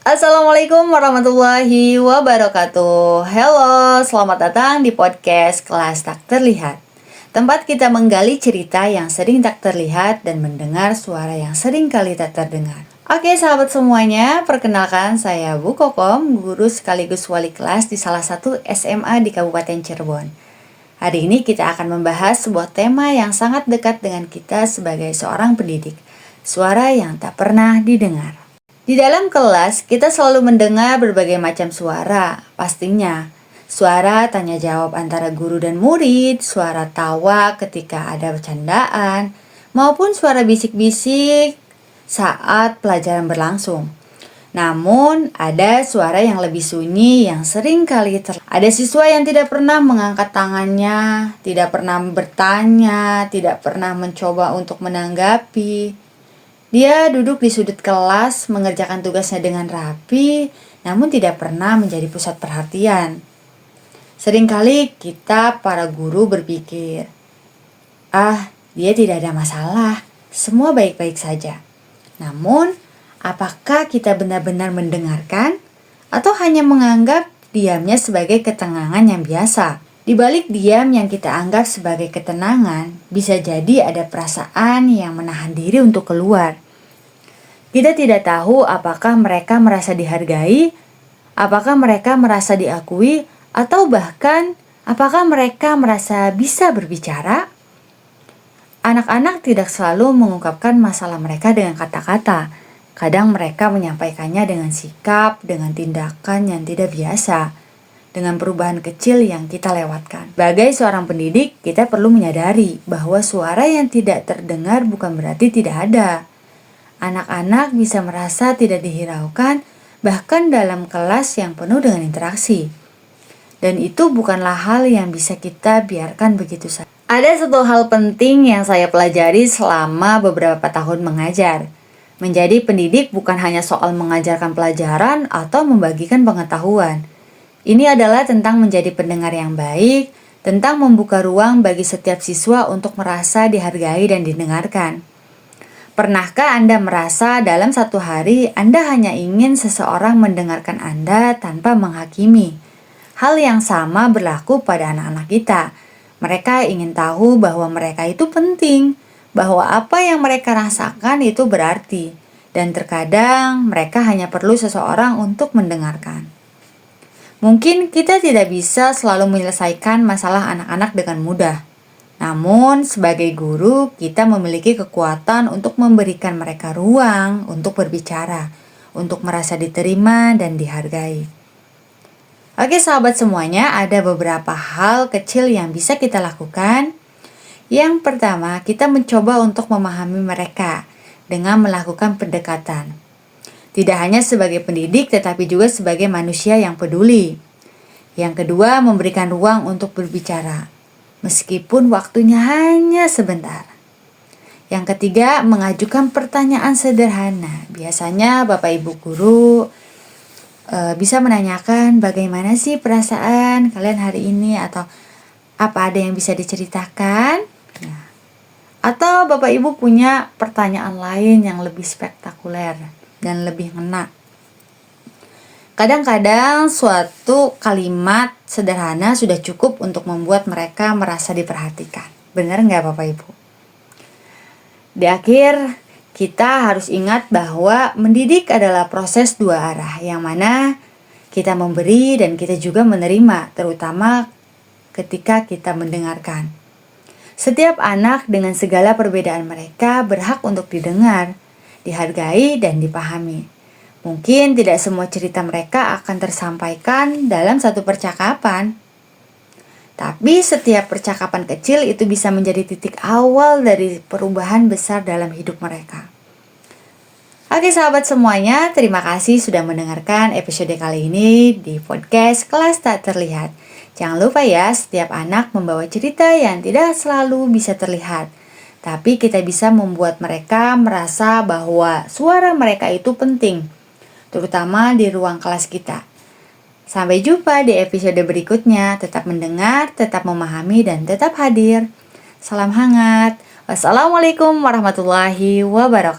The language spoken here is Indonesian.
Assalamualaikum warahmatullahi wabarakatuh. Halo, selamat datang di podcast Kelas Tak Terlihat. Tempat kita menggali cerita yang sering tak terlihat dan mendengar suara yang sering kali tak terdengar. Oke sahabat semuanya, perkenalkan saya Bu Kokom, guru sekaligus wali kelas di salah satu SMA di Kabupaten Cirebon. Hari ini kita akan membahas sebuah tema yang sangat dekat dengan kita sebagai seorang pendidik. Suara yang tak pernah didengar. Di dalam kelas, kita selalu mendengar berbagai macam suara, pastinya. Suara tanya jawab antara guru dan murid, suara tawa ketika ada bercandaan, maupun suara bisik-bisik saat pelajaran berlangsung. Namun, ada suara yang lebih sunyi yang sering kali ada siswa yang tidak pernah mengangkat tangannya, tidak pernah bertanya, tidak pernah mencoba untuk menanggapi. Dia duduk di sudut kelas, mengerjakan tugasnya dengan rapi, namun tidak pernah menjadi pusat perhatian. Seringkali kita para guru berpikir, dia tidak ada masalah, semua baik-baik saja. Namun, apakah kita benar-benar mendengarkan atau hanya menganggap diamnya sebagai ketenangan yang biasa? Di balik diam yang kita anggap sebagai ketenangan, bisa jadi ada perasaan yang menahan diri untuk keluar. Kita tidak tahu apakah mereka merasa dihargai, apakah mereka merasa diakui, atau bahkan apakah mereka merasa bisa berbicara. Anak-anak tidak selalu mengungkapkan masalah mereka dengan kata-kata. Kadang mereka menyampaikannya dengan sikap, dengan tindakan yang tidak biasa, dengan perubahan kecil yang kita lewatkan. Sebagai seorang pendidik, kita perlu menyadari bahwa suara yang tidak terdengar bukan berarti tidak ada. Anak-anak bisa merasa tidak dihiraukan, bahkan dalam kelas yang penuh dengan interaksi. Dan itu bukanlah hal yang bisa kita biarkan begitu saja. Ada satu hal penting yang saya pelajari selama beberapa tahun mengajar. Menjadi pendidik bukan hanya soal mengajarkan pelajaran atau membagikan pengetahuan. Ini adalah tentang menjadi pendengar yang baik, tentang membuka ruang bagi setiap siswa untuk merasa dihargai dan didengarkan. Pernahkah Anda merasa dalam satu hari Anda hanya ingin seseorang mendengarkan Anda tanpa menghakimi? Hal yang sama berlaku pada anak-anak kita. Mereka ingin tahu bahwa mereka itu penting, bahwa apa yang mereka rasakan itu berarti, dan terkadang mereka hanya perlu seseorang untuk mendengarkan. Mungkin kita tidak bisa selalu menyelesaikan masalah anak-anak dengan mudah. Namun, sebagai guru, kita memiliki kekuatan untuk memberikan mereka ruang untuk berbicara, untuk merasa diterima dan dihargai. Oke sahabat semuanya, ada beberapa hal kecil yang bisa kita lakukan. Yang pertama, kita mencoba untuk memahami mereka dengan melakukan pendekatan. Tidak hanya sebagai pendidik, tetapi juga sebagai manusia yang peduli. Yang kedua, memberikan ruang untuk berbicara, meskipun waktunya hanya sebentar. Yang ketiga, mengajukan pertanyaan sederhana. Biasanya Bapak Ibu guru bisa menanyakan bagaimana sih perasaan kalian hari ini, atau apa ada yang bisa diceritakan? Atau Bapak Ibu punya pertanyaan lain yang lebih spektakuler dan lebih ngena. Kadang-kadang suatu kalimat sederhana sudah cukup untuk membuat mereka merasa diperhatikan. Benar nggak Bapak Ibu? Di akhir, kita harus ingat bahwa mendidik adalah proses dua arah, yang mana kita memberi dan kita juga menerima, terutama ketika kita mendengarkan. Setiap anak dengan segala perbedaan mereka berhak untuk didengar, dihargai, dan dipahami. Mungkin tidak semua cerita mereka akan tersampaikan dalam satu percakapan. Tapi setiap percakapan kecil itu bisa menjadi titik awal dari perubahan besar dalam hidup mereka. Oke sahabat semuanya, terima kasih sudah mendengarkan episode kali ini di podcast Kelas Tak Terlihat. Jangan lupa ya, setiap anak membawa cerita yang tidak selalu bisa terlihat. Tapi kita bisa membuat mereka merasa bahwa suara mereka itu penting, terutama di ruang kelas kita. Sampai jumpa di episode berikutnya. Tetap mendengar, tetap memahami, dan tetap hadir. Salam hangat. Wassalamualaikum warahmatullahi wabarakatuh.